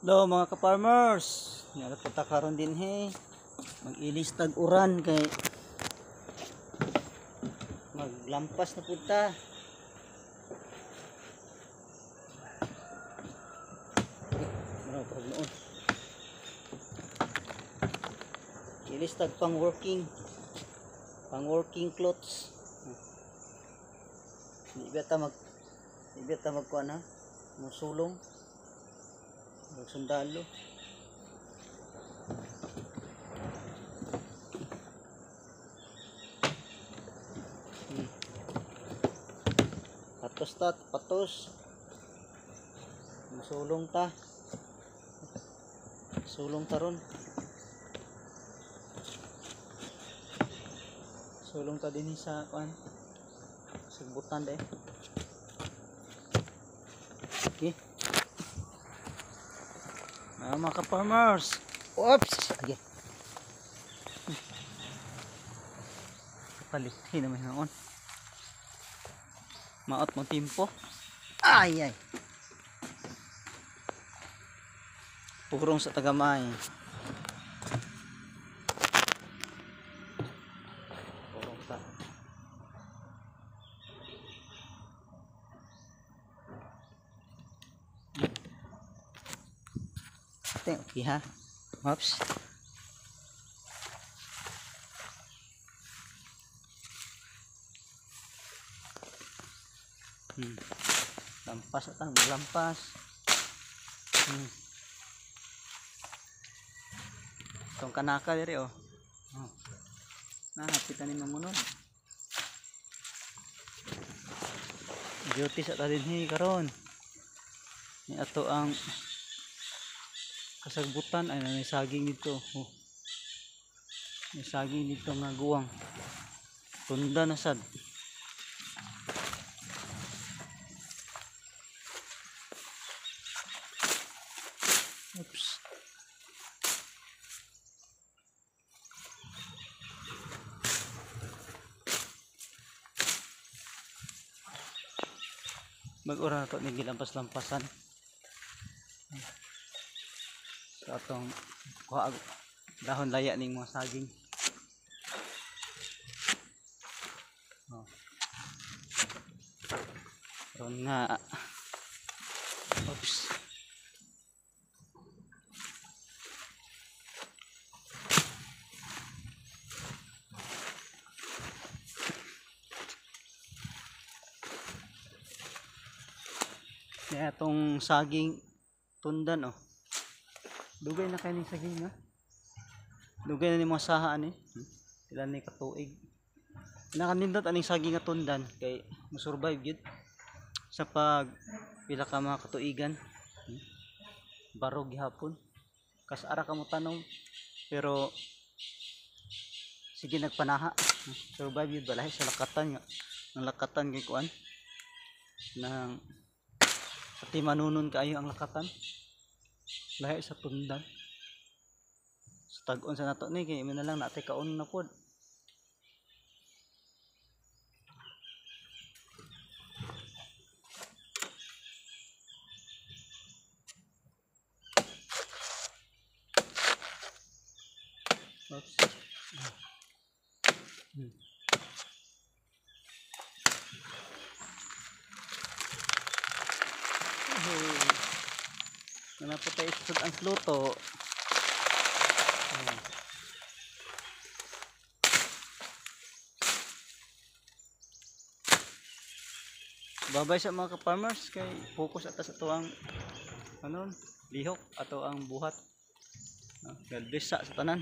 Hello mga ka-farmers, punta karon din mag-ilis tag uran kay maglampas na punta. Ilis tag pang working clothes. Di beta magkuan ha, musulong sundalo. Patos musulong ta ron, sulong ta din sa kuan sigbutan deh. Okay. Mga ka-farmers, oops, okay. Kapalitin naman noon. Maot mo timpo. Ay. Purong sa tagamay. Purong sa. Okay ha. Oops. Lampas at ang lampas. Itong kanaka diri oh. Nahapitan ni mamunod. Duty sa tadinhi karon. Ni ato ang kasagbutan ay may saging dito. May saging dito nga guwang. Tunda na sad. Oops. Mag-ura to ni gilampas-lampasan. Sa atong dahon laya ning mga saging. Ron nga. Oops. Kaya itong saging tundan oh. Dugay na kayo ng saging ha. Dugay na ni mga sahaan Ilan ni katuig. Nakanindot aning saging nga tundan kay musurvive yun. Sa pag pila ka mga katuigan. Barog gihapon. Kas ara ka mo tanom. Pero sige nagpanaha. Survive yun balahi sa lakatan nga. Ang lakatan kay kuan. Nang pati manunon kaayo ang lakatan. Lahi sa tundan. Sa tag-on sa nato ni kay na lang natay kaon na pod. Oops. Na po tayo isod ang sluto. Babay sa mga ka-farmers kay focus atas ato ang lihok ato ang buhat. Galbis sa tanan.